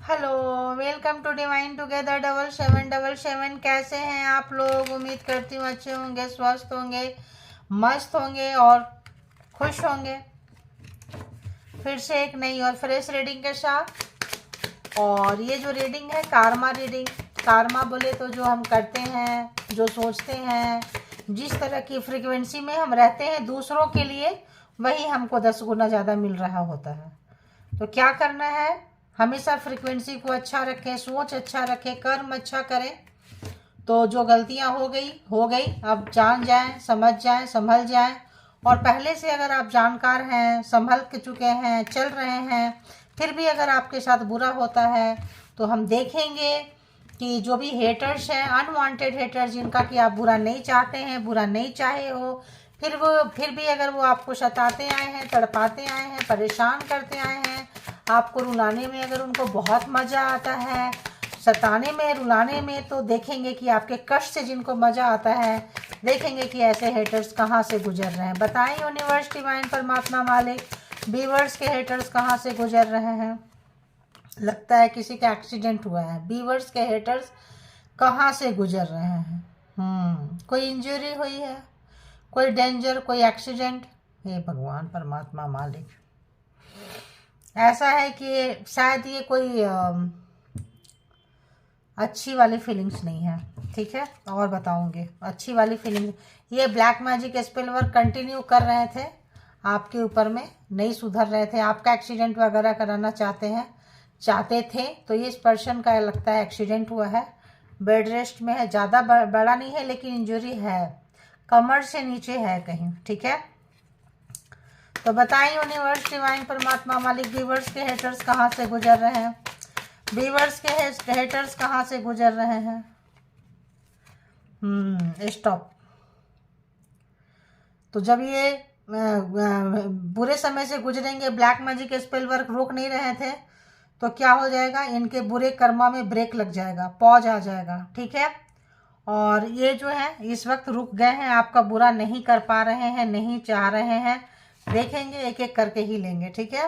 Hello, welcome to divine together 7777। कैसे हैं आप लोग? उम्मीद करती हूँ अच्छे होंगे, स्वस्थ होंगे, मस्त होंगे और खुश होंगे। फिर से एक नई और फ्रेश रीडिंग के साथ। और ये जो रीडिंग है कारमा रीडिंग। कारमा बोले तो जो हम करते हैं, जो सोचते हैं, जिस तरह की फ्रीक्वेंसी में हम रहते हैं दूसरों के लिए, वही हमको 10 गुना ज़्यादा मिल रहा होता है। तो क्या करना है? हमेशा फ्रीक्वेंसी को अच्छा रखें, सोच अच्छा रखें, कर्म अच्छा करें। तो जो गलतियां हो गई, अब जान जाएं, समझ जाएं, संभल जाएं। और पहले से अगर आप जानकार हैं, संभल के चुके हैं, चल रहे हैं, फिर भी अगर आपके साथ बुरा होता है तो हम देखेंगे कि जो भी हेटर्स हैं, अनवांटेड हेटर्स, जिनका कि आप बुरा नहीं चाहते हैं, बुरा नहीं चाहे हो, फिर भी अगर वो आपको सताते आए हैं, तड़पाते आए हैं, परेशान करते आए हैं, आपको रुलाने में अगर उनको बहुत मज़ा आता है, सताने में, रुलाने में, तो देखेंगे कि आपके कष्ट से जिनको मज़ा आता है, देखेंगे कि ऐसे हेटर्स कहाँ से गुजर रहे हैं। बताएं यूनिवर्स, डिवाइन, परमात्मा, मालिक, बीवर्स के हेटर्स कहाँ से गुजर रहे हैं। लगता है किसी का एक्सीडेंट हुआ है। बीवर्स के हेटर्स कहाँ से गुजर रहे हैं? कोई इंजरी हुई है, कोई डेंजर, कोई एक्सीडेंट। हे भगवान, परमात्मा, मालिक। ऐसा है कि शायद ये कोई अच्छी वाली फीलिंग्स नहीं है। ठीक है, और बताऊंगी अच्छी वाली फीलिंग। ये black magic spell work continue कर रहे थे आपके ऊपर में, नहीं सुधर रहे थे, आपका एक्सीडेंट वगैरह कराना चाहते थे। तो ये इस पर्सन का लगता है एक्सीडेंट हुआ है, बेड रेस्ट में है। ज़्यादा बड़ा नहीं है लेकिन इंजरी है, कमर से नीचे है कहीं। ठीक है, तो बताएं यूनिवर्स, डिवाइन, परमात्मा, मालिक, बीवर्स के हेटर्स कहाँ से गुजर रहे हैं। बीवर्स के हेटर्स कहाँ से गुजर रहे हैं। स्टॉप। तो जब ये बुरे समय से गुजरेंगे, ब्लैक मैजिक स्पेल वर्क रोक नहीं रहे थे, तो क्या हो जाएगा? इनके बुरे कर्मा में ब्रेक लग जाएगा, पॉज आ जाएगा। ठीक है, और ये जो है इस वक्त रुक गए हैं, आपका बुरा नहीं कर पा रहे हैं, नहीं चाह रहे हैं। देखेंगे, एक एक करके ही लेंगे। ठीक है,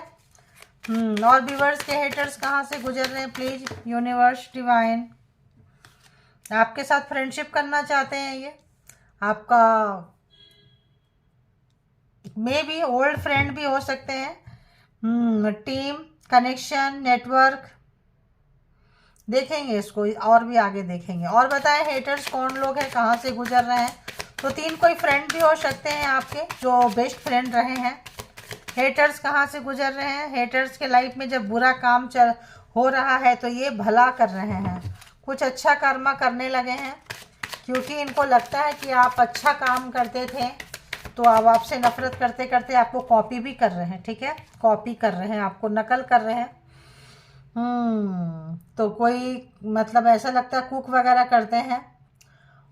और व्यूअर्स के हेटर्स कहाँ से गुजर रहे हैं? प्लीज यूनिवर्स, डिवाइन, आपके साथ फ्रेंडशिप करना चाहते हैं। ये आपका मे भी ओल्ड फ्रेंड भी हो सकते हैं। टीम, कनेक्शन, नेटवर्क, देखेंगे इसको और भी आगे देखेंगे। और बताएं हेटर्स कौन लोग हैं, कहाँ से गुजर रहे हैं। तो 3 कोई फ्रेंड भी हो सकते हैं आपके, जो बेस्ट फ्रेंड रहे हैं। हेटर्स कहाँ से गुजर रहे हैं? हेटर्स के लाइफ में जब बुरा काम हो रहा है तो ये भला कर रहे हैं, कुछ अच्छा कर्मा करने लगे हैं, क्योंकि इनको लगता है कि आप अच्छा काम करते थे, तो अब आपसे नफरत करते करते आपको कॉपी भी कर रहे हैं। ठीक है, कॉपी कर रहे हैं, आपको नकल कर रहे हैं। तो कोई मतलब ऐसा लगता है कुक वगैरह करते हैं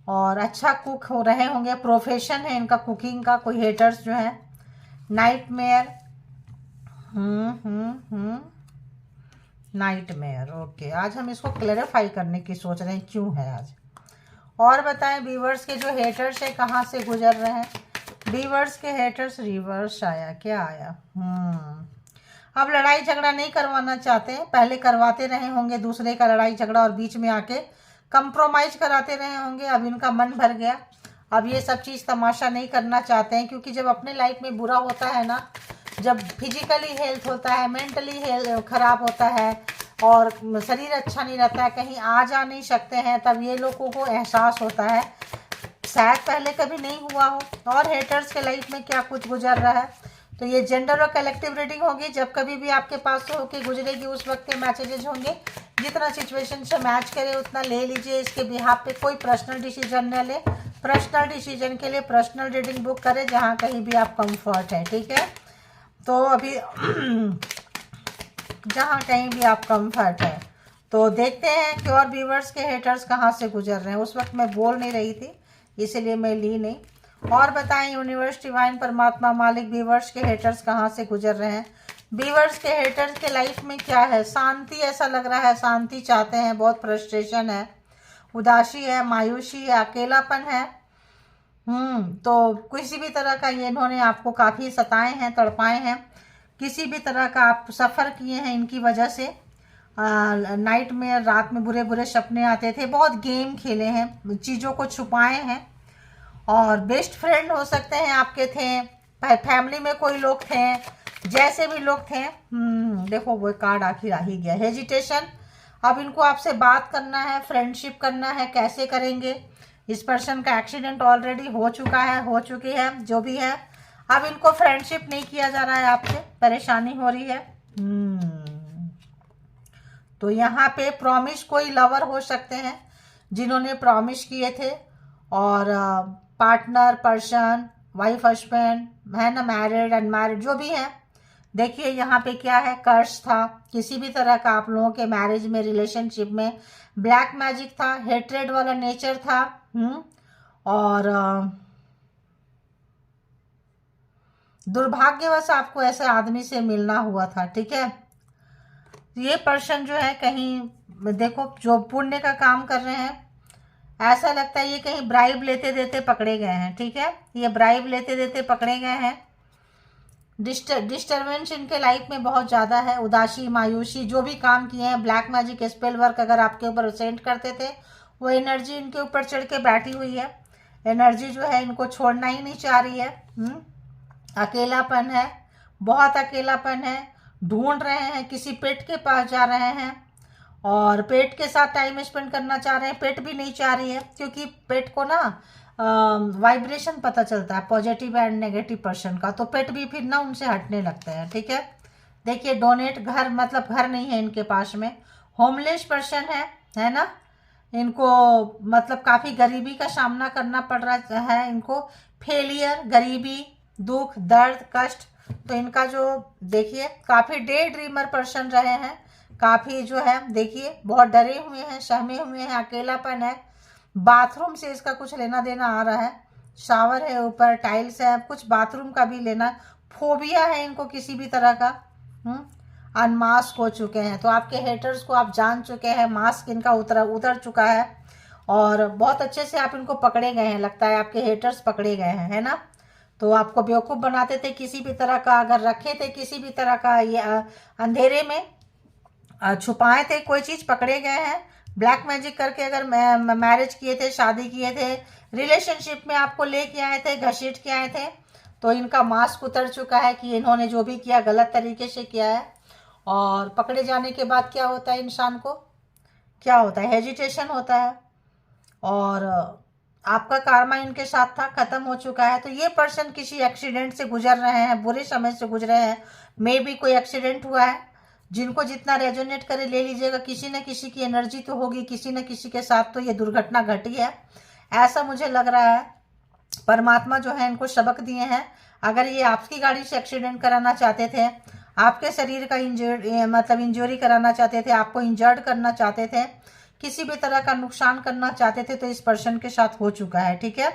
और अच्छा कुक हो रहे होंगे, प्रोफेशन है इनका कुकिंग का। कोई हेटर्स जो है नाइटमेयर, नाइटमेयर। ओके, आज हम इसको क्लैरिफाई करने की सोच रहे हैं क्यों है आज। और बताएं व्यूवर्स के जो हेटर्स है कहाँ से गुजर रहे हैं। व्यूवर्स के हेटर्स रिवर्स आया, क्या आया? अब लड़ाई झगड़ा नहीं करवाना चाहते हैं, पहले करवाते रहे होंगे दूसरे का लड़ाई झगड़ा और बीच में आके कंप्रोमाइज कराते रहे होंगे। अब इनका मन भर गया, अब ये सब चीज़ तमाशा नहीं करना चाहते हैं। क्योंकि जब अपने लाइफ में बुरा होता है ना, जब फिजिकली हेल्थ होता है, मेंटली हेल्थ खराब होता है और शरीर अच्छा नहीं रहता है, कहीं आ जा नहीं सकते हैं, तब ये लोगों को एहसास होता है, शायद पहले कभी नहीं हुआ हो। और हेटर्स के लाइफ में क्या कुछ गुजर रहा है। तो ये जेंडर और कलेक्टिव रीडिंग होगी। जब कभी भी आपके पास से होके गुजरेगी उस वक्त के मैसेजेस होंगे, जितना सिचुएशन से मैच करे उतना ले लीजिए। इसके बिहाफ पे कोई पर्सनल डिसीजन न ले। पर्सनल डिसीजन के लिए पर्सनल रीडिंग बुक करें जहाँ कहीं भी आप कंफर्ट है। ठीक है, तो अभी जहाँ कहीं भी आप कंफर्ट है, तो देखते हैं कि और व्यूवर्स के हेटर्स कहाँ से गुजर रहे हैं। उस वक्त मैं बोल नहीं रही थी, इसीलिए मैं ली नहीं। और बताएं यूनिवर्स, डिवाइन, परमात्मा, मालिक, व्यूवर्स के हेटर्स कहाँ से गुजर रहे हैं। व्यूवर्स के हेटर्स के लाइफ में क्या है? शांति, ऐसा लग रहा है शांति चाहते हैं, बहुत फ्रस्ट्रेशन है, उदासी है, मायूसी है, अकेलापन है। तो किसी भी तरह का ये इन्होंने आपको काफ़ी सताए हैं, तड़पाए हैं, किसी भी तरह का आप सफ़र किए हैं इनकी वजह से। नाइट में, रात में बुरे बुरे सपने आते थे, बहुत गेम खेले हैं, चीज़ों को छुपाए हैं। और बेस्ट फ्रेंड हो सकते हैं आपके थे, फैमिली में कोई लोग थे, जैसे भी लोग थे। देखो वो कार्ड आखिर आ ही गया, हेजिटेशन। अब इनको आपसे बात करना है, फ्रेंडशिप करना है, कैसे करेंगे? इस पर्सन का एक्सीडेंट ऑलरेडी हो चुका है, हो चुकी है, जो भी है। अब इनको फ्रेंडशिप नहीं किया जा रहा है आपसे, परेशानी हो रही है। तो यहाँ पे प्रॉमिस, कोई लवर हो सकते हैं जिन्होंने प्रॉमिस किए थे, और पार्टनर, पर्सन, वाइफ, हस्बैंड है ना, मैरिड, अनमैरिड, जो भी है। देखिए यहाँ पे क्या है, कर्स था, किसी भी तरह का आप लोगों के मैरिज में, रिलेशनशिप में ब्लैक मैजिक था, हेट्रेड वाला नेचर था। और दुर्भाग्यवश आपको ऐसे आदमी से मिलना हुआ था, ठीक है। ये पर्सन जो है कहीं, देखो जो पुण्य का काम कर रहे हैं, ऐसा लगता है ये कहीं ब्राइब लेते देते पकड़े गए हैं, ठीक है। ये ब्राइब लेते देते पकड़े गए हैं। डिस्टर्बेंस इनके लाइफ में बहुत ज़्यादा है, उदासी, मायूसी, जो भी काम किए हैं, ब्लैक मैजिक, स्पेल वर्क अगर आपके ऊपर सेंड करते थे, वो एनर्जी इनके ऊपर चढ़ के बैठी हुई है। एनर्जी जो है इनको छोड़ना ही नहीं चाह रही है। अकेलापन है, बहुत अकेलापन है, ढूंढ रहे हैं, किसी पेट के पास जा रहे हैं और पेट के साथ टाइम स्पेंड करना चाह रहे हैं। पेट भी नहीं चाह रही है, क्योंकि पेट को ना वाइब्रेशन पता चलता है पॉजिटिव एंड नेगेटिव पर्सन का, तो पेट भी फिर ना उनसे हटने लगते हैं, ठीक है। देखिए डोनेट, घर मतलब घर नहीं है इनके पास में, होमलेस पर्सन है ना। इनको मतलब काफ़ी गरीबी का सामना करना पड़ रहा है इनको, फेलियर, गरीबी, दुख, दर्द, कष्ट। तो इनका जो देखिए काफ़ी डे ड्रीमर पर्सन रहे हैं, काफ़ी जो है देखिए बहुत डरे हुए हैं, सहमे हुए हैं, अकेलापन है। बाथरूम से इसका कुछ लेना देना आ रहा है, शावर है ऊपर, टाइल्स है, कुछ बाथरूम का भी लेना, फोबिया है इनको किसी भी तरह का। अनमास्क हो चुके हैं, तो आपके हेटर्स को आप जान चुके हैं, मास्क इनका उतर चुका है, और बहुत अच्छे से आप इनको पकड़े गए हैं, लगता है आपके हेटर्स पकड़े गए हैं, है ना। तो आपको बेवकूफ़ बनाते थे किसी भी तरह का, अगर रखे थे किसी भी तरह का, ये अंधेरे में छुपाए थे, कोई चीज़ पकड़े गए हैं। ब्लैक मैजिक करके अगर मैरिज किए थे, शादी किए थे, रिलेशनशिप में आपको लेके आए थे, घसीट के आए थे, तो इनका मास्क उतर चुका है कि इन्होंने जो भी किया गलत तरीके से किया है। और पकड़े जाने के बाद क्या होता है, इंसान को क्या होता है, हेजिटेशन होता है, और आपका कार्मा इनके साथ था, खत्म हो चुका है। तो ये पर्सन किसी एक्सीडेंट से गुजर रहे हैं, बुरे समय से गुजरे हैं, मे भी कोई एक्सीडेंट हुआ है। जिनको जितना रेजोनेट करे ले लीजिएगा, किसी न किसी की एनर्जी तो होगी, किसी न किसी के साथ तो ये दुर्घटना घटी है, ऐसा मुझे लग रहा है। परमात्मा जो है इनको सबक दिए हैं। अगर ये आपकी गाड़ी से एक्सीडेंट कराना चाहते थे, आपके शरीर का इंजरी कराना चाहते थे, आपको इंजर्ड करना चाहते थे, किसी भी तरह का नुकसान करना चाहते थे, तो इस पर्सन के साथ हो चुका है, ठीक है।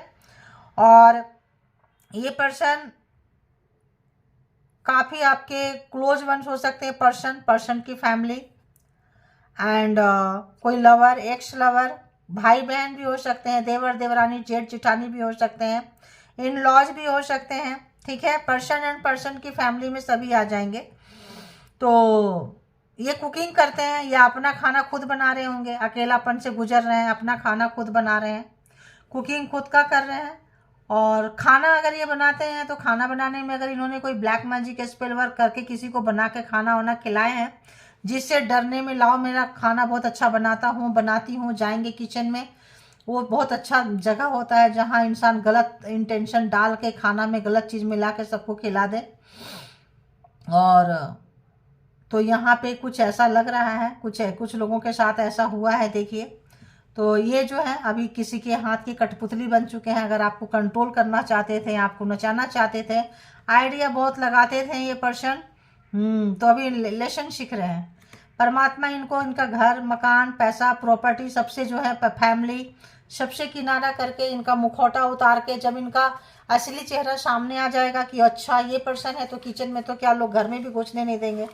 और ये पर्सन काफ़ी आपके क्लोज वंस हो सकते हैं, पर्सन की फैमिली, एंड कोई लवर, एक्स लवर, भाई बहन भी हो सकते हैं, देवर देवरानी, जेठ जेठानी भी हो सकते हैं, इन लॉज भी हो सकते हैं, ठीक है। पर्सन एंड पर्सन की फैमिली में सभी आ जाएंगे। तो ये कुकिंग करते हैं या अपना खाना खुद बना रहे होंगे, अकेलापन से गुजर रहे हैं, अपना खाना खुद बना रहे हैं, कुकिंग खुद का कर रहे हैं। और खाना अगर ये बनाते हैं, तो खाना बनाने में अगर इन्होंने कोई ब्लैक मैजिक स्पेल वर्क करके किसी को बना के खाना वाना खिलाए हैं, जिससे डरने में, लाओ मेरा खाना बहुत अच्छा बनाती हूँ, जाएंगे किचन में, वो बहुत अच्छा जगह होता है जहाँ इंसान गलत इंटेंशन डाल के खाना में गलत चीज़ मिला के सबको खिला दे। और तो यहाँ पे कुछ ऐसा लग रहा है, कुछ लोगों के साथ ऐसा हुआ है, देखिए। तो ये जो है अभी किसी के हाथ की कठपुतली बन चुके हैं। अगर आपको कंट्रोल करना चाहते थे, आपको नचाना चाहते थे, आइडिया बहुत लगाते थे ये पर्सन, तो अभी लेसन सीख रहे हैं। परमात्मा इनको इनका घर, मकान, पैसा, प्रॉपर्टी, सबसे जो है फैमिली, सबसे किनारा करके, इनका मुखौटा उतार के, जब इनका असली चेहरा सामने आ जाएगा कि अच्छा ये पर्सन है, तो किचन में तो क्या लोग घर में भी घुसने नहीं देंगे,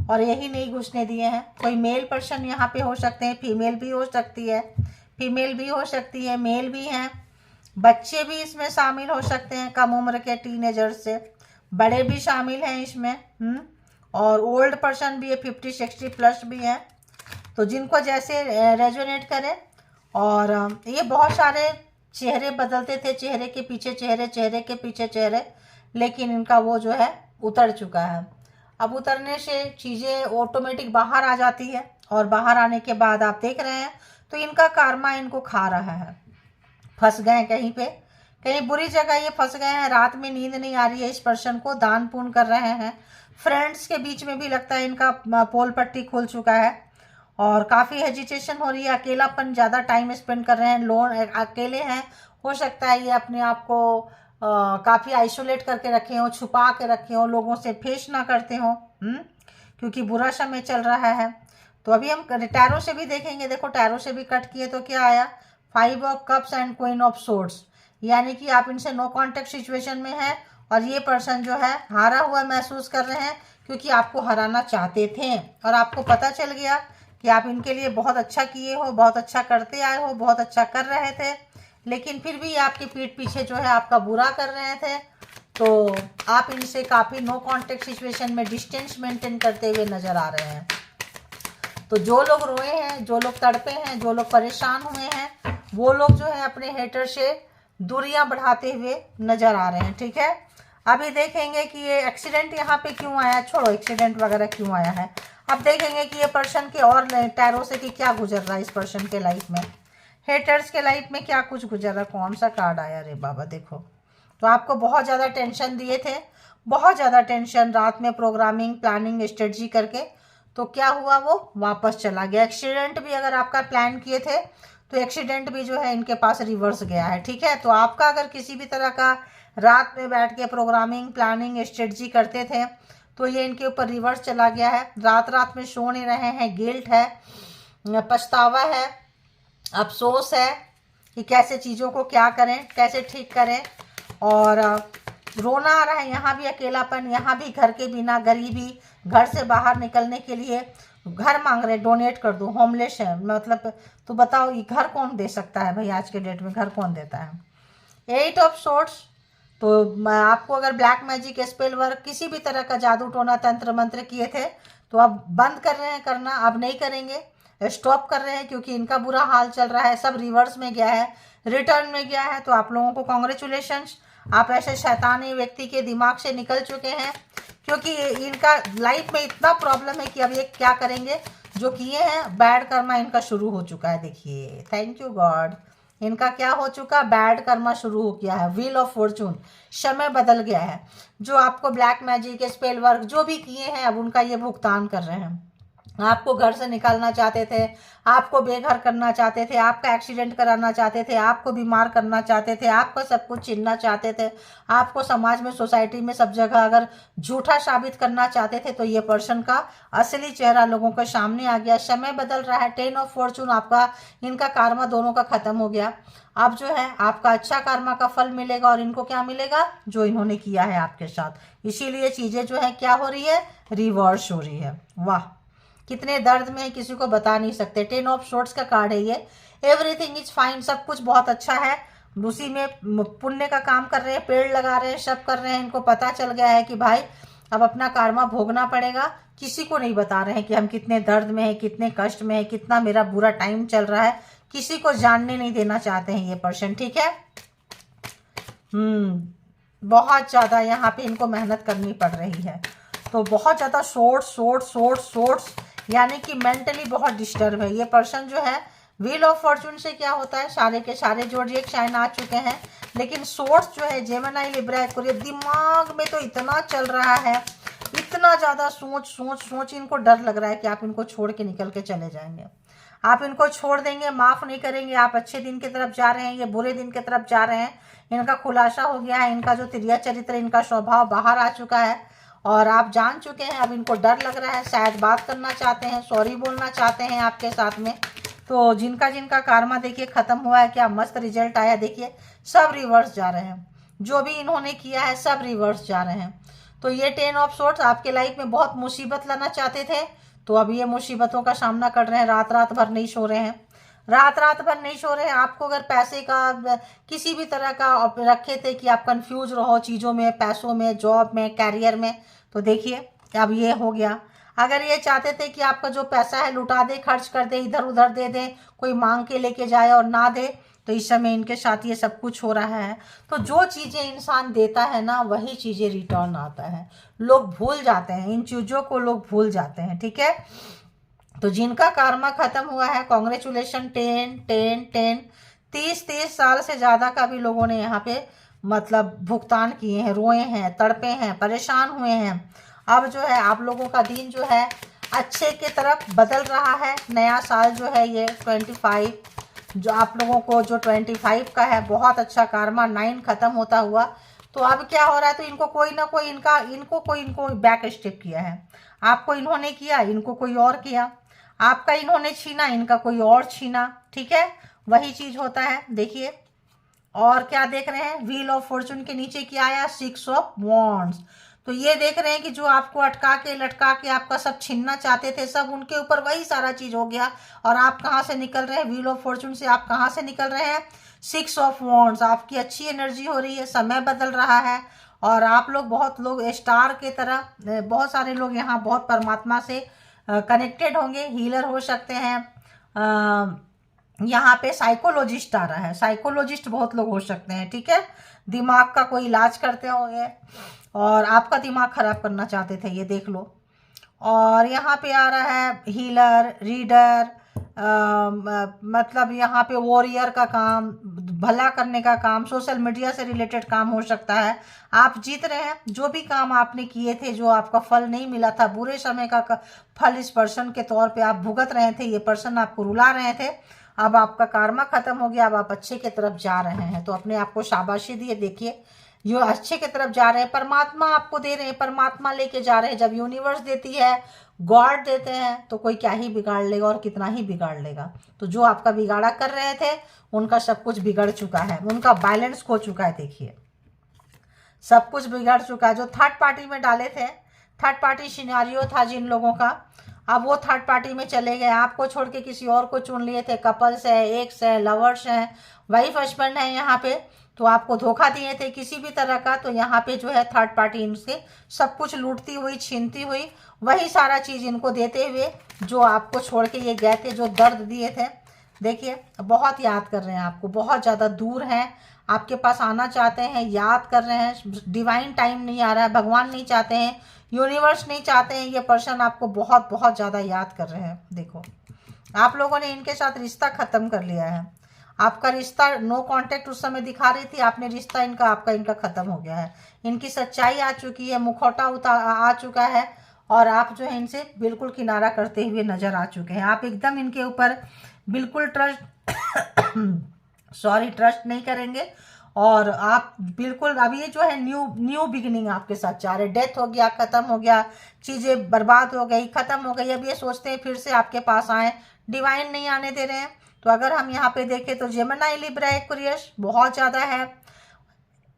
और यही नहीं घुसने दिए हैं। कोई मेल पर्सन यहाँ पे हो सकते हैं, फीमेल भी हो सकती है, मेल भी हैं, बच्चे भी इसमें शामिल हो सकते हैं, कम उम्र के टीनेजर्स से, बड़े भी शामिल हैं इसमें, और ओल्ड पर्सन भी है, 50-60 प्लस भी है। तो जिनको जैसे रेजोनेट करे। और ये बहुत सारे चेहरे बदलते थे, चेहरे के पीछे चेहरे, चेहरे के पीछे चेहरे, लेकिन इनका वो जो है उतर चुका है। अब उतरने से चीज़ें ऑटोमेटिक बाहर आ जाती है, और बाहर आने के बाद आप देख रहे हैं तो इनका कार्मा इनको खा रहा है। फंस गए कहीं पे, कहीं बुरी जगह ये फंस गए हैं। रात में नींद नहीं आ रही है इस पर्सन को, दान पुण्य कर रहे हैं। फ्रेंड्स के बीच में भी लगता है इनका पोल पट्टी खुल चुका है, और काफ़ी हेजिटेशन हो रही है। अकेलापन ज़्यादा टाइम स्पेंड कर रहे हैं, लोन अकेले हैं। हो सकता है ये अपने आप को काफ़ी आइसोलेट करके रखे हों, छुपा के रखे हों, लोगों से फेस ना करते हों, क्योंकि बुरा समय चल रहा है। तो अभी हम टैरो से भी देखेंगे। देखो टैरो से भी कट किए तो क्या आया, 5 of cups and queen of swords, यानी कि आप इनसे नो कॉन्टेक्ट सिचुएशन में हैं, और ये पर्सन जो है हारा हुआ महसूस कर रहे हैं, क्योंकि आपको हराना चाहते थे, और आपको पता चल गया कि आप इनके लिए बहुत अच्छा किए हो, बहुत अच्छा करते आए हो, बहुत अच्छा कर रहे थे, लेकिन फिर भी आपकी पीठ पीछे जो है आपका बुरा कर रहे थे। तो आप इनसे काफ़ी नो कॉन्टेक्ट सिचुएशन में डिस्टेंस मेंटेन करते हुए नज़र आ रहे हैं। तो जो लोग रोए हैं, जो लोग तड़पे हैं, जो लोग परेशान हुए हैं, वो लोग जो है अपने हेटर से दूरियां बढ़ाते हुए नज़र आ रहे हैं। ठीक है, अभी देखेंगे कि ये एक्सीडेंट यहाँ पे क्यों आया, छोड़ो एक्सीडेंट वगैरह क्यों आया है। अब देखेंगे कि ये पर्सन के और टैरो से कि क्या गुजर रहा है इस पर्सन के लाइफ में, हेटर्स के लाइफ में क्या कुछ गुजर रहा है। कौन सा कार्ड आया रे बाबा, देखो। तो आपको बहुत ज़्यादा टेंशन दिए थे, बहुत ज़्यादा टेंशन, रात में प्रोग्रामिंग प्लानिंग स्ट्रेटजी करके, तो क्या हुआ, वो वापस चला गया। एक्सीडेंट भी अगर आपका प्लान किए थे तो एक्सीडेंट भी जो है इनके पास रिवर्स गया है। ठीक है, तो आपका अगर किसी भी तरह का रात में बैठ के प्रोग्रामिंग प्लानिंग स्ट्रेटजी करते थे तो ये इनके ऊपर रिवर्स चला गया है। रात रात में सो नहीं रहे हैं, गिल्ट है, पछतावा है, अफसोस है कि कैसे चीज़ों को क्या करें, कैसे ठीक करें, और रोना आ रहा है। यहाँ भी अकेलापन, यहाँ भी घर के बिना गरीबी, घर से बाहर निकलने के लिए घर मांग रहे, डोनेट कर दो, होमलेस है मतलब। तो बताओ ये घर कौन दे सकता है भाई, आज के डेट में घर कौन देता है। 8 ऑफ सोर्ड्स, तो आपको अगर ब्लैक मैजिक स्पेल वर्क किसी भी तरह का जादू टोना तंत्र मंत्र किए थे तो अब बंद कर रहे हैं करना, अब नहीं करेंगे, स्टॉप कर रहे हैं, क्योंकि इनका बुरा हाल चल रहा है, सब रिवर्स में गया है, रिटर्न में गया है। तो आप लोगों को कॉन्ग्रेचुलेशंस, आप ऐसे शैतानी व्यक्ति के दिमाग से निकल चुके हैं, क्योंकि इनका लाइफ में इतना प्रॉब्लम है कि अब ये क्या करेंगे, जो किए हैं बैड कर्मा इनका शुरू हो चुका है। देखिए, थैंक यू गॉड, इनका क्या हो चुका, बैड कर्मा शुरू हो गया है। व्हील ऑफ फॉर्चून, समय बदल गया है। जो आपको ब्लैक मैजिक स्पेल वर्क जो भी किए हैं अब उनका ये भुगतान कर रहे हैं। आपको घर से निकालना चाहते थे, आपको बेघर करना चाहते थे, आपका एक्सीडेंट कराना चाहते थे, आपको बीमार करना चाहते थे, आपको सब कुछ छीनना चाहते थे, आपको समाज में सोसाइटी में सब जगह अगर झूठा साबित करना चाहते थे, तो ये पर्सन का असली चेहरा लोगों के सामने आ गया। समय बदल रहा है। 10 ऑफ फॉर्चून, आपका इनका कार्मा दोनों का खत्म हो गया। अब जो है आपका अच्छा कार्मा का फल मिलेगा, और इनको क्या मिलेगा, जो इन्होंने किया है आपके साथ। इसीलिए चीजें जो है क्या हो रही है, रिवर्स हो रही है। वाह, कितने दर्द में है किसी को बता नहीं सकते। 10 ऑफ सोर्ड्स का कार्ड है ये। एवरीथिंग इज फाइन, सब कुछ बहुत अच्छा है। उसी में पुण्य का काम कर रहे हैं, पेड़ लगा रहे हैं, सब कर रहे हैं। इनको पता चल गया है कि भाई अब अपना कार्मा भोगना पड़ेगा। किसी को नहीं बता रहे हैं कि हम कितने दर्द में हैं, कितने कष्ट में हैं, कितना मेरा बुरा टाइम चल रहा है। किसी को जानने नहीं देना चाहते हैं ये पर्सन। ठीक है, बहुत ज़्यादा यहाँ पे इनको मेहनत करनी पड़ रही है। तो बहुत ज़्यादा सोर्स यानी कि मेंटली बहुत डिस्टर्ब है ये पर्सन जो है। व्हील ऑफ फॉर्चून से क्या होता है, सारे के सारे जोडिएक साइन आ चुके हैं, लेकिन सोर्स जो है जेमिनी लिब्रा एक्वेरियस, दिमाग में तो इतना चल रहा है, इतना ज़्यादा सोच इनको डर लग रहा है कि आप इनको छोड़ के निकल के चले जाएंगे, आप इनको छोड़ देंगे, माफ़ नहीं करेंगे। आप अच्छे दिन की तरफ जा रहे हैं, ये बुरे दिन की तरफ जा रहे हैं। इनका खुलासा हो गया है, इनका जो तिरिया चरित्र, इनका स्वभाव बाहर आ चुका है, और आप जान चुके हैं। अब इनको डर लग रहा है, शायद बात करना चाहते हैं, सॉरी बोलना चाहते हैं आपके साथ में। तो जिनका जिनका कार्मा देखिए खत्म हुआ है, क्या मस्त रिजल्ट आया। देखिए सब रिवर्स जा रहे हैं, जो भी इन्होंने किया है सब रिवर्स जा रहे हैं। तो ये 10 ऑफ सोर्ड्स आपके लाइफ में बहुत मुसीबत लाना चाहते थे, तो अब ये मुसीबतों का सामना कर रहे हैं। रात रात भर नहीं सो रहे हैं, रात भर नहीं सो रहे हैं। आपको अगर पैसे का किसी भी तरह का रखे थे कि आप कंफ्यूज रहो चीज़ों में, पैसों में, जॉब में, कैरियर में, तो देखिए अब ये हो गया। अगर ये चाहते थे कि आपका जो पैसा है लुटा दे, खर्च कर दे, इधर उधर दे दे, कोई मांग के लेके जाए और ना दे, तो इस समय इनके साथ ये सब कुछ हो रहा है। तो जो चीज़ें इंसान देता है ना, वही चीज़ें रिटर्न आता है। लोग भूल जाते हैं इन चीज़ों को, लोग भूल जाते हैं, ठीक है। तो जिनका कर्मा खत्म हुआ है, कॉन्ग्रेचुलेशन, 10 30 साल से ज़्यादा का भी लोगों ने यहाँ पे मतलब भुगतान किए हैं, रोए हैं, तड़पे हैं, परेशान हुए हैं। अब जो है आप लोगों का दिन जो है अच्छे के तरफ बदल रहा है। नया साल जो है ये 25, जो आप लोगों को जो 25 का है, बहुत अच्छा कार्मा 9 खत्म होता हुआ। तो अब क्या हो रहा है, तो इनको कोई ना कोई इनको बैक स्टेप किया है। आपको इन्होंने किया, इनको कोई और किया। आपका इन्होंने छीना, इनका कोई और छीना, ठीक है। वही चीज होता है, देखिए। और क्या देख रहे हैं, व्हील ऑफ फॉर्चून के नीचे क्या आया, 6 ऑफ वॉन्ड्स। तो ये देख रहे हैं कि जो आपको अटका के लटका के आपका सब छीनना चाहते थे, सब उनके ऊपर वही सारा चीज हो गया। और आप कहाँ से निकल रहे हैं, व्हील ऑफ फॉर्चून से आप कहाँ से निकल रहे हैं, 6 ऑफ वॉन्ड्स। आपकी अच्छी एनर्जी हो रही है, समय बदल रहा है। और आप लोग बहुत लोग स्टार के तरह, बहुत सारे लोग यहाँ बहुत परमात्मा से कनेक्टेड होंगे, हीलर हो सकते हैं। यहाँ पे साइकोलॉजिस्ट आ रहा है, साइकोलॉजिस्ट बहुत लोग हो सकते हैं, ठीक है। दिमाग का कोई इलाज करते होंगे और आपका दिमाग खराब करना चाहते थे, ये देख लो। और यहाँ पे आ रहा है हीलर, रीडर, मतलब यहाँ पे वॉरियर का काम, भला करने का काम, सोशल मीडिया से रिलेटेड काम हो सकता है। आप जीत रहे हैं, जो भी काम आपने किए थे, जो आपका फल नहीं मिला था, बुरे समय का फल इस पर्सन के तौर पे आप भुगत रहे थे, ये पर्सन आपको रुला रहे थे। अब आपका कर्मा खत्म हो गया, अब आप अच्छे की तरफ जा रहे हैं। तो अपने आप को शाबाशी दिए, देखिए जो अच्छे की तरफ जा रहे हैं, परमात्मा आपको दे रहे हैं, परमात्मा लेके जा रहे हैं। जब यूनिवर्स देती है, गॉड देते हैं, तो कोई क्या ही बिगाड़ लेगा और कितना ही बिगाड़ लेगा। तो जो आपका बिगाड़ा कर रहे थे, उनका सब कुछ बिगड़ चुका है, उनका बैलेंस खो चुका है। देखिए सब कुछ बिगड़ चुका है। जो थर्ड पार्टी में डाले थे, थर्ड पार्टी सिनेरियो था जिन लोगों का, अब वो थर्ड पार्टी में चले गए, आपको छोड़ के किसी और को चुन लिए थे। कपल्स है, एक्स है, लवर्स हैं, वाइफ हस्बैंड है यहाँ पे। तो आपको धोखा दिए थे किसी भी तरह का। तो यहाँ पे जो है थर्ड पार्टी इनसे सब कुछ लूटती हुई, छीनती हुई, वही सारा चीज इनको देते हुए जो आपको छोड़ के ये गए थे, जो दर्द दिए थे। देखिए बहुत याद कर रहे हैं आपको, बहुत ज़्यादा दूर हैं, आपके पास आना चाहते हैं, याद कर रहे हैं। डिवाइन टाइम नहीं आ रहा है, भगवान नहीं चाहते हैं, यूनिवर्स नहीं चाहते हैं, ये पर्सन आपको बहुत बहुत ज़्यादा याद कर रहे हैं। देखो आप लोगों ने इनके साथ रिश्ता ख़त्म कर लिया है। आपका रिश्ता नो कांटेक्ट उस समय दिखा रही थी, आपने रिश्ता इनका ख़त्म हो गया है। इनकी सच्चाई आ चुकी है, मुखौटा आ चुका है। और आप जो है इनसे बिल्कुल किनारा करते हुए नजर आ चुके हैं। आप एकदम इनके ऊपर बिल्कुल ट्रस्ट नहीं करेंगे। और आप बिल्कुल, अब ये जो है न्यू बिगिनिंग आपके साथ चाह रहे। डेथ हो गया, खत्म हो गया, चीज़ें बर्बाद हो गई, खत्म हो गई, अब ये सोचते हैं फिर से आपके पास आए, डिवाइन नहीं आने दे रहे हैं। तो अगर हम यहाँ पे देखें तो जेमिनी, लिब्रा, एक्वेरियस बहुत ज़्यादा है,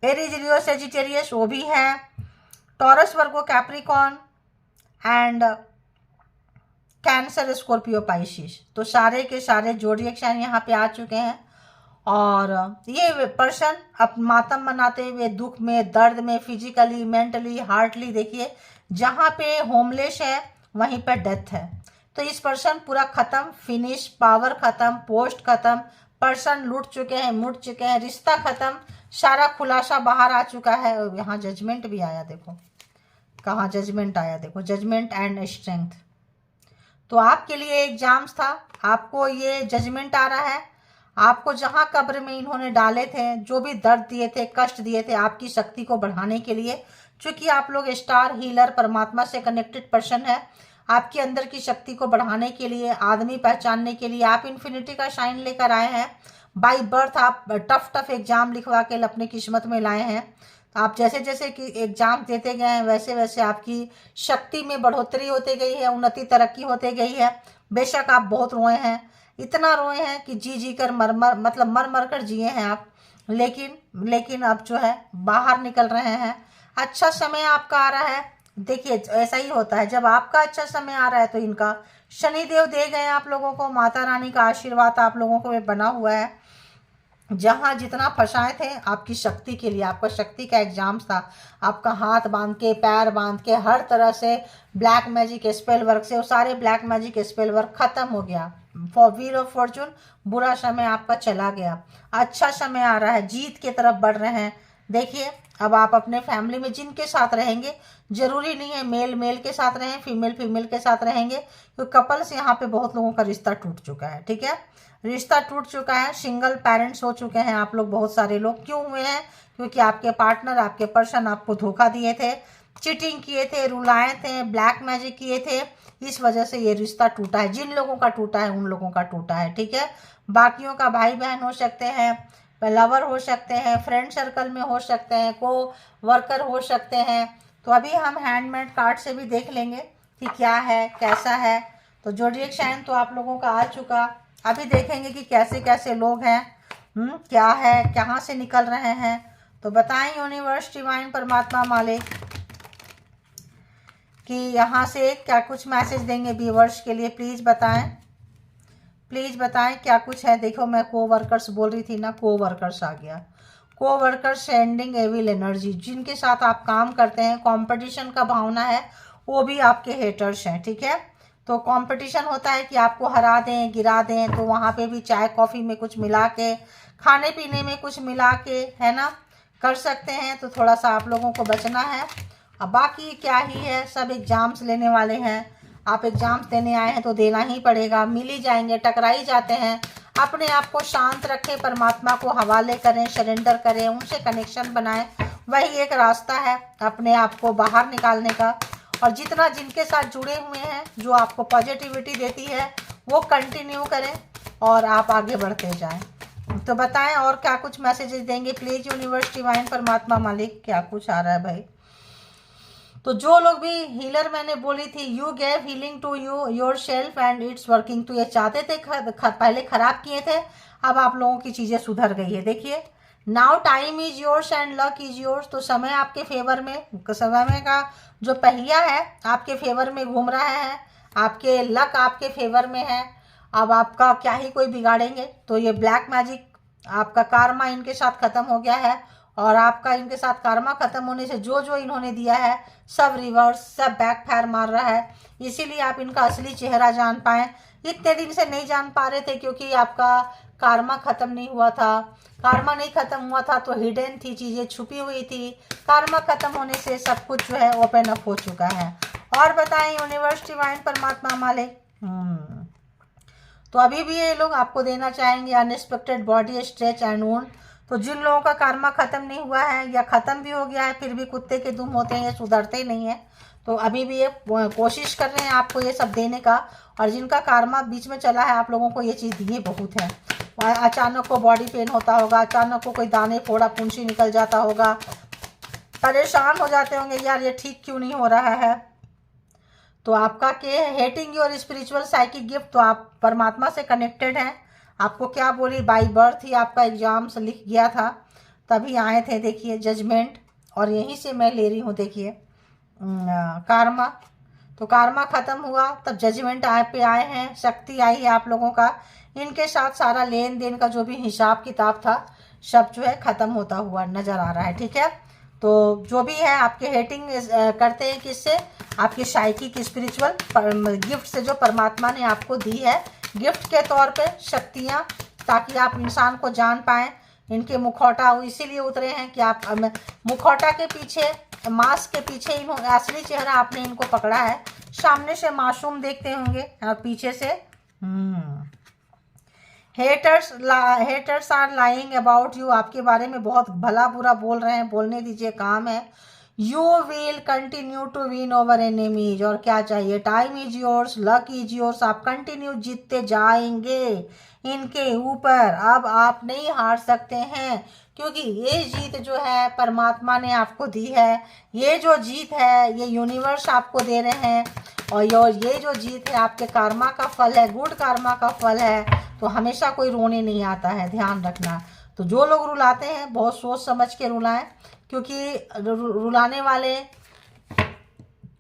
एरीज, लियो, सेजिटेरियस वो भी है, taurus, Virgo, Capricorn and cancer, Scorpio, Pisces. तो सारे के सारे जोडिएक साइन यहाँ पे आ चुके हैं। और ये पर्सन अब मातम मनाते हुए, दुख में, दर्द में, फिजिकली, मेंटली, हार्टली, देखिए जहाँ पे होमलेस है वहीं पर डेथ है। तो इस पर्सन पूरा खत्म, फिनिश, पावर खत्म, पोस्ट खत्म, पर्सन लूट चुके हैं, मुट चुके हैं, रिश्ता खत्म, सारा खुलासा बाहर आ चुका है। यहाँ जजमेंट भी आया, देखो कहाँ जजमेंट आया, देखो जजमेंट एंड स्ट्रेंथ। तो आपके लिए एग्जाम्स था, आपको ये जजमेंट आ रहा है। आपको जहां कब्र में इन्होंने डाले थे, जो भी दर्द दिए थे, कष्ट दिए थे, आपकी शक्ति को बढ़ाने के लिए, क्योंकि आप लोग स्टार हीलर, परमात्मा से कनेक्टेड पर्सन है, आपके अंदर की शक्ति को बढ़ाने के लिए, आदमी पहचानने के लिए आप इन्फिनिटी का शाइन लेकर आए हैं। बाई बर्थ आप टफ एग्जाम लिखवा के अपनी किस्मत में लाए हैं। आप जैसे जैसे कि एग्जाम देते गए हैं, वैसे वैसे आपकी शक्ति में बढ़ोतरी होती गई है, उन्नति तरक्की होती गई है। बेशक आप बहुत रोए हैं, इतना रोए हैं कि जी कर मर मर कर जिए हैं आप, लेकिन अब जो है बाहर निकल रहे हैं। अच्छा समय आपका आ रहा है। देखिए ऐसा ही होता है, जब आपका अच्छा समय आ रहा है तो इनका शनिदेव दे गए आप लोगों को, माता रानी का आशीर्वाद आप लोगों को बना हुआ है। जहाँ जितना फंसाए थे आपकी शक्ति के लिए, आपका शक्ति का एग्जाम था, आपका हाथ बांध के पैर बांध के हर तरह से ब्लैक मैजिक स्पेल वर्क से वो सारे ब्लैक मैजिक स्पेल वर्क खत्म हो गया। फॉर व्हील ऑफ फॉर्चून, बुरा समय आपका चला गया, अच्छा समय आ रहा है, जीत की तरफ बढ़ रहे हैं। देखिए अब आप अपने फैमिली में जिनके साथ रहेंगे, जरूरी नहीं है मेल मेल के साथ रहें, फीमेल फीमेल के साथ रहेंगे, क्योंकि कपल्स यहाँ पे बहुत लोगों का रिश्ता टूट चुका है। ठीक है, रिश्ता टूट चुका है, सिंगल पेरेंट्स हो चुके हैं आप लोग, बहुत सारे लोग। क्यों हुए हैं? क्योंकि आपके पार्टनर, आपके पर्सन आपको धोखा दिए थे, चीटिंग किए थे, रुलाए थे, ब्लैक मैजिक किए थे, इस वजह से ये रिश्ता टूटा है। जिन लोगों का टूटा है उन लोगों का टूटा है। ठीक है, बाकियों का भाई बहन हो सकते हैं, लवर हो सकते हैं, फ्रेंड सर्कल में हो सकते हैं, को वर्कर हो सकते हैं। तो अभी हम हैंडमेड कार्ड से भी देख लेंगे कि क्या है कैसा है। तो ज़ोडिएक साइन तो आप लोगों का आ चुका, अभी देखेंगे कि कैसे कैसे लोग हैं, क्या है, कहाँ से निकल रहे हैं। तो बताएं यूनिवर्स, डिवाइन, परमात्मा, मालिक कि यहाँ से क्या कुछ मैसेज देंगे व्यूअर्स के लिए। प्लीज़ बताएं, प्लीज़ बताएं क्या कुछ है। देखो मैं को वर्कर्स बोल रही थी ना, को वर्कर्स आ गया। को वर्कर्स सेंडिंग एविल एनर्जी, जिनके साथ आप काम करते हैं, कंपटीशन का भावना है, वो भी आपके हेटर्स हैं। ठीक है, तो कंपटीशन होता है कि आपको हरा दें, गिरा दें, तो वहाँ पे भी चाय कॉफ़ी में कुछ मिला के, खाने पीने में कुछ मिला के, है ना, कर सकते हैं। तो थोड़ा सा आप लोगों को बचना है। अब बाकी क्या ही है, सब एग्ज़ाम्स लेने वाले हैं, आप एग्ज़ाम्स देने आए हैं तो देना ही पड़ेगा, मिल ही जाएंगे, टकरा ही जाते हैं। अपने आप को शांत रखें, परमात्मा को हवाले करें, सरेंडर करें, उनसे कनेक्शन बनाएं, वही एक रास्ता है अपने आप को बाहर निकालने का। और जितना जिनके साथ जुड़े हुए हैं, जो आपको पॉजिटिविटी देती है, वो कंटिन्यू करें और आप आगे बढ़ते जाएं। तो बताएं और क्या कुछ मैसेजेस देंगे प्लीज़ यूनिवर्स, डिवाइन, परमात्मा, मालिक, क्या कुछ आ रहा है भाई। तो जो लोग भी हीलर मैंने बोली थी, you gave healing to you yourself and it's working, तो ये चाहते थे पहले खराब किए थे, अब आप लोगों की चीज़ें सुधर गई है। देखिए now time is yours and luck is yours, तो समय आपके फेवर में, समय का जो पहिया है आपके फेवर में घूम रहा है, आपके लक आपके फेवर में है। अब आपका क्या ही कोई बिगाड़ेंगे। तो ये ब्लैक मैजिक, आपका कारमा इनके साथ खत्म हो गया है, और आपका इनके साथ कारमा खत्म होने से जो जो इन्होंने दिया है सब रिवर्स, सब बैकफायर मार रहा है। इसीलिए आप इनका असली चेहरा जान पाएँ। इतने दिन से नहीं जान पा रहे थे क्योंकि आपका कारमा खत्म नहीं हुआ था। कारमा नहीं खत्म हुआ था तो हिडन थी, चीज़ें छुपी हुई थी। कारमा खत्म होने से सब कुछ जो है ओपन अप हो चुका है। और बताएं यूनिवर्स, डिवाइन, परमात्मा, मालिक। तो अभी भी ये लोग आपको देना चाहेंगे unexpected body stretch and wound. तो जिन लोगों का कारमा खत्म नहीं हुआ है या खत्म भी हो गया है, फिर भी कुत्ते के दुम होते हैं, ये सुधरते ही नहीं है, तो अभी भी ये कोशिश कर रहे हैं आपको ये सब देने का। और जिनका कारमा बीच में चला है, आप लोगों को ये चीज़ दिए बहुत है। अचानक को बॉडी पेन होता होगा, अचानक को कोई दाने फोड़ा पुंसी निकल जाता होगा, परेशान हो जाते होंगे यार ये ठीक क्यों नहीं हो रहा है। तो आपका के hating your spiritual psychic gift, तो आप परमात्मा से कनेक्टेड हैं। आपको क्या बोली, बाय बर्थ ही आपका एग्जाम से लिख गया था, तभी आए थे। देखिए जजमेंट, और यहीं से मैं ले रही हूँ। देखिए कारमा, तो कारमा खत्म हुआ तब जजमेंट पे आए हैं, शक्ति आई है आप लोगों का। इनके साथ सारा लेन देन का जो भी हिसाब किताब था सब जो है ख़त्म होता हुआ नज़र आ रहा है। ठीक है, तो जो भी है आपके हेटिंग करते हैं किससे, आपके साइकिक स्पिरिचुअल गिफ्ट से, जो परमात्मा ने आपको दी है गिफ्ट के तौर पे शक्तियाँ, ताकि आप इंसान को जान पाएँ। इनके मुखौटा इसीलिए उतरे हैं कि आप मुखौटा के पीछे, मास्क के पीछे इन्होंने असली चेहरा आपने इनको पकड़ा है। सामने से मासूम देखते होंगे और पीछे से haters are lying about you, आपके बारे में बहुत भला बुरा बोल रहे हैं, बोलने दीजिए, काम है। You will continue to win over enemies, और क्या चाहिए, time is yours, luck is yours, आप कंटिन्यू जीतते जाएंगे इनके ऊपर। अब आप नहीं हार सकते हैं, क्योंकि ये जीत जो है परमात्मा ने आपको दी है। ये जो जीत है ये यूनिवर्स आपको दे रहे हैं, और ये जो जीत है आपके कारमा का फल है, गुड कारमा का फल है। तो हमेशा कोई रोने नहीं आता है, ध्यान रखना। तो जो लोग रुलाते हैं बहुत सोच समझ के रुलाएं, क्योंकि रुलाने वाले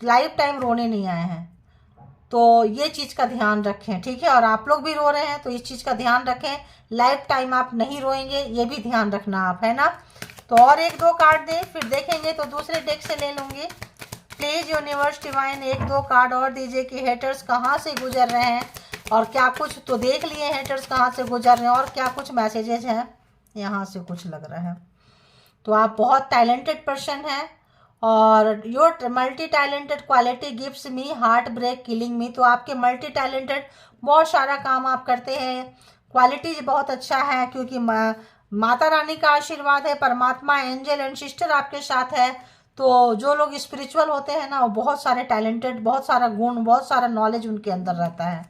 लाइफ टाइम रोने नहीं आए हैं। तो ये चीज़ का ध्यान रखें, ठीक है। और आप लोग भी रो रहे हैं तो इस चीज़ का ध्यान रखें, लाइफ टाइम आप नहीं रोएंगे, ये भी ध्यान रखना आप, है ना। तो और एक दो कार्ड दें, फिर देखेंगे, तो दूसरे डेक से ले लूँगी। प्लीज़ यूनिवर्स डिवाइन एक दो कार्ड और दीजिए कि हेटर्स कहाँ से गुजर रहे हैं और क्या कुछ, तो देख लिए हेटर्स कहाँ से गुजर रहे हैं और क्या कुछ मैसेजेस हैं यहाँ से कुछ लग रहा है। तो आप बहुत टैलेंटेड पर्सन हैं और your multi talented quality gives me heartbreak killing me. तो आपके मल्टी टैलेंटेड बहुत सारा काम आप करते हैं, क्वालिटीज बहुत अच्छा है, क्योंकि माता रानी का आशीर्वाद है, परमात्मा, एंजल एंड सिस्टर आपके साथ है। तो जो लोग स्पिरिचुअल होते हैं ना, वो बहुत सारे टैलेंटेड, बहुत सारा गुण, बहुत सारा नॉलेज उनके अंदर रहता है।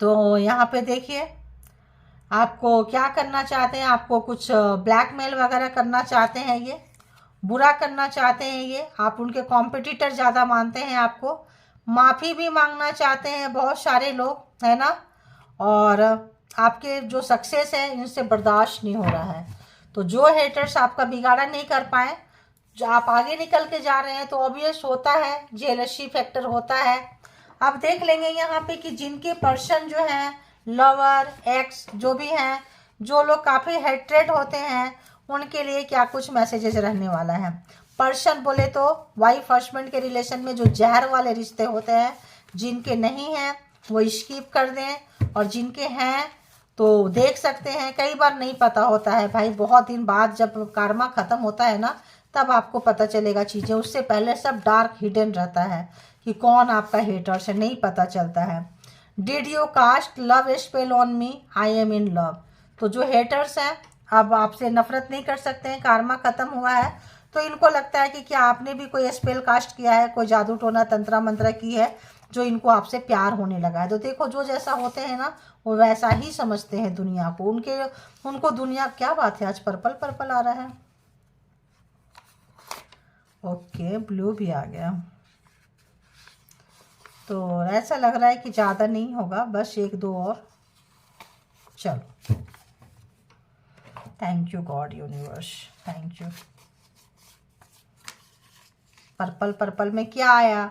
तो यहाँ पे देखिए आपको क्या करना चाहते हैं, आपको कुछ ब्लैकमेल वगैरह करना चाहते हैं, ये बुरा करना चाहते हैं, ये आप उनके कॉम्पिटिटर ज़्यादा मानते हैं, आपको माफ़ी भी मांगना चाहते हैं बहुत सारे लोग, है ना। और आपके जो सक्सेस है इनसे बर्दाश्त नहीं हो रहा है। तो जो हेटर्स आपका बिगाड़ा नहीं कर पाए, जो आप आगे निकल के जा रहे हैं, तो ऑब्वियस होता है, जेलसी फैक्टर होता है। अब देख लेंगे यहाँ पे कि जिनके पर्सन जो हैं, लवर, एक्स जो भी हैं, जो लोग काफ़ी हेट्रेड होते हैं, उनके लिए क्या कुछ मैसेजेस रहने वाला है। पर्सन बोले तो वाइफ हस्बैंड के रिलेशन में जो जहर वाले रिश्ते होते हैं, जिनके नहीं हैं वो स्किप कर दें, और जिनके हैं तो देख सकते हैं। कई बार नहीं पता होता है भाई, बहुत दिन बाद जब कार्मा ख़त्म होता है ना, तब आपको पता चलेगा चीज़ें, उससे पहले सब डार्क हिडन रहता है कि कौन आपका हेटर से नहीं पता चलता है। Did you cast love spell on me, I am in love. तो जो हेटर्स हैं अब आपसे नफरत नहीं कर सकते हैं, कार्मा ख़त्म हुआ है, तो इनको लगता है कि क्या आपने भी कोई स्पेल कास्ट किया है, कोई जादू टोना तंत्रा मंत्र की है, जो इनको आपसे प्यार होने लगा है। तो देखो जो जैसा होते हैं ना, वो वैसा ही समझते हैं दुनिया को, उनको दुनिया, क्या बात है आज पर्पल पर्पल आ रहा है, ओके ब्लू भी आ गया। तो ऐसा लग रहा है कि ज़्यादा नहीं होगा, बस एक दो और, चलो। Thank you God universe, thank you. Purple purple में क्या आया,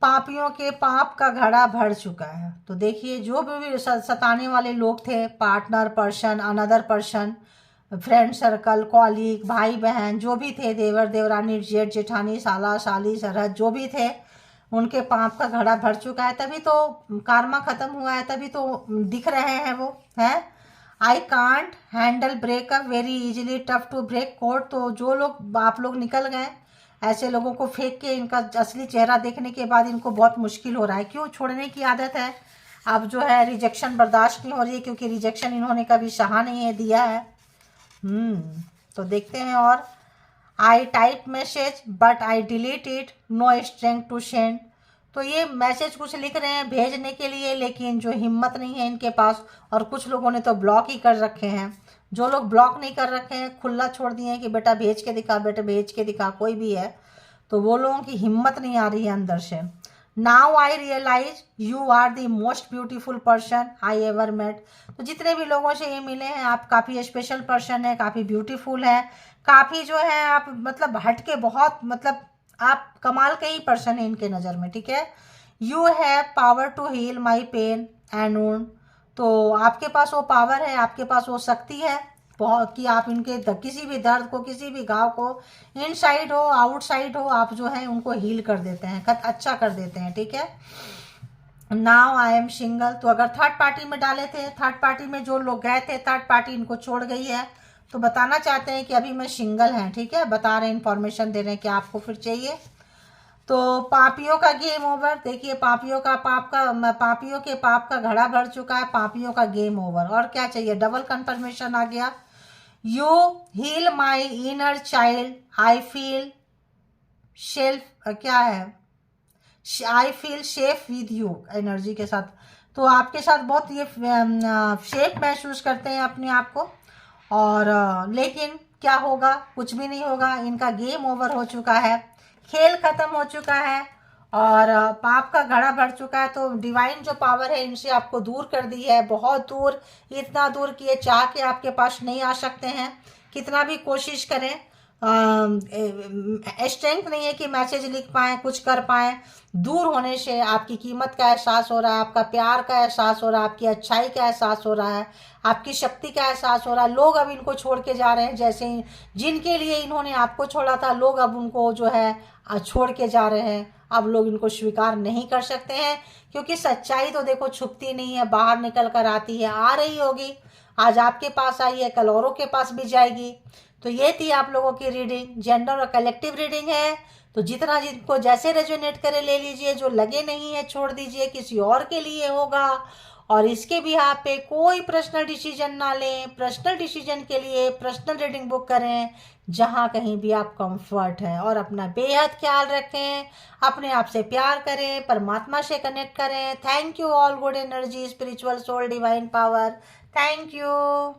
पापियों के पाप का घड़ा भर चुका है। तो देखिए जो भी सताने वाले लोग थे, partner, person, another person, friend circle, colleague, भाई बहन, जो भी थे, देवर देवरानी, जेठ जेठानी, साला साली, सरहद, जो भी थे, उनके पाप का घड़ा भर चुका है। तभी तो कार्मा ख़त्म हुआ है, तभी तो दिख रहे हैं वो, हैं। I can't handle breakup very easily, tough to break code. तो जो लोग आप लोग निकल गए, ऐसे लोगों को फेंक के इनका असली चेहरा देखने के बाद इनको बहुत मुश्किल हो रहा है। क्यों, छोड़ने की आदत है। अब जो है रिजेक्शन बर्दाश्त नहीं हो रही है, क्योंकि रिजेक्शन इन्होंने कभी सहा नहीं है, दिया है। तो देखते हैं। और I type message but I delete it, no strength to send. तो ये मैसेज कुछ लिख रहे हैं भेजने के लिए, लेकिन जो हिम्मत नहीं है इनके पास। और कुछ लोगों ने तो ब्लॉक ही कर रखे हैं। जो लोग ब्लॉक नहीं कर रखे हैं, खुला छोड़ दिए हैं कि बेटा भेज के दिखा, बेटा भेज के दिखा, कोई भी है, तो वो लोगों की हिम्मत नहीं आ रही है अंदर से। Now I realise you are the most beautiful person I ever met. तो जितने भी लोगों से ये मिले हैं, आप काफ़ी स्पेशल पर्सन है, काफ़ी ब्यूटीफुल है, काफ़ी जो है आप मतलब हट के, बहुत मतलब आप कमाल के ही पर्सन है इनके नज़र में, ठीक है। You have power to heal my pain and wound. तो आपके पास वो पावर है, आपके पास वो शक्ति है बहुत, कि आप इनके किसी भी दर्द को, किसी भी घाव को, इनसाइड हो आउटसाइड हो, आप जो है उनको हील कर देते हैं, अच्छा कर देते हैं, ठीक है। Now I am single. तो अगर थर्ड पार्टी में डाले थे, थर्ड पार्टी में जो लोग गए थे, थर्ड पार्टी इनको छोड़ गई है, तो बताना चाहते हैं कि अभी मैं सिंगल हैं, ठीक है। बता रहे हैं, इन्फॉर्मेशन दे रहे हैं कि आपको फिर चाहिए। तो पापियों का गेम ओवर। देखिए पापियों के पाप का घड़ा भर चुका है, पापियों का गेम ओवर। और क्या चाहिए, डबल कंफर्मेशन आ गया। You heal my inner child, I feel self, क्या है, I feel safe with you, energy के साथ। तो आपके साथ बहुत ये सेफ महसूस करते हैं अपने आप को। और लेकिन क्या होगा, कुछ भी नहीं होगा, इनका गेम ओवर हो चुका है, खेल खत्म हो चुका है, और पाप का घड़ा भर चुका है। तो डिवाइन जो पावर है इनसे आपको दूर कर दी है, बहुत दूर, इतना दूर कि ये चाह के आपके पास नहीं आ सकते हैं, कितना भी कोशिश करें। स्ट्रेंथ नहीं है कि मैसेज लिख पाएँ, कुछ कर पाएँ। दूर होने से आपकी कीमत का एहसास हो रहा है, आपका प्यार का एहसास हो रहा है, आपकी अच्छाई का एहसास हो रहा है, आपकी शक्ति का एहसास हो रहा है। लोग अब इनको छोड़ के जा रहे हैं, जैसे जिनके लिए इन्होंने आपको छोड़ा था, लोग अब उनको जो है छोड़ के जा रहे हैं। अब लोग इनको स्वीकार नहीं कर सकते हैं, क्योंकि सच्चाई तो देखो छुपती नहीं है, बाहर निकल कर आती है, आ रही होगी। आज आपके पास आई है, कल औरों के पास भी जाएगी। तो ये थी आप लोगों की रीडिंग, जेंडर और कलेक्टिव रीडिंग है। तो जितना जिनको जैसे रेजोनेट करे ले लीजिए, जो लगे नहीं है छोड़ दीजिए, किसी और के लिए होगा। और इसके भी आप पे कोई पर्सनल डिसीजन ना लें। पर्सनल डिसीजन के लिए पर्सनल रीडिंग बुक करें, जहाँ कहीं भी आप कंफर्ट है। और अपना बेहद ख्याल रखें, अपने आप से प्यार करें, परमात्मा से कनेक्ट करें। Thank you all, good energy, spiritual soul, divine power. Thank you.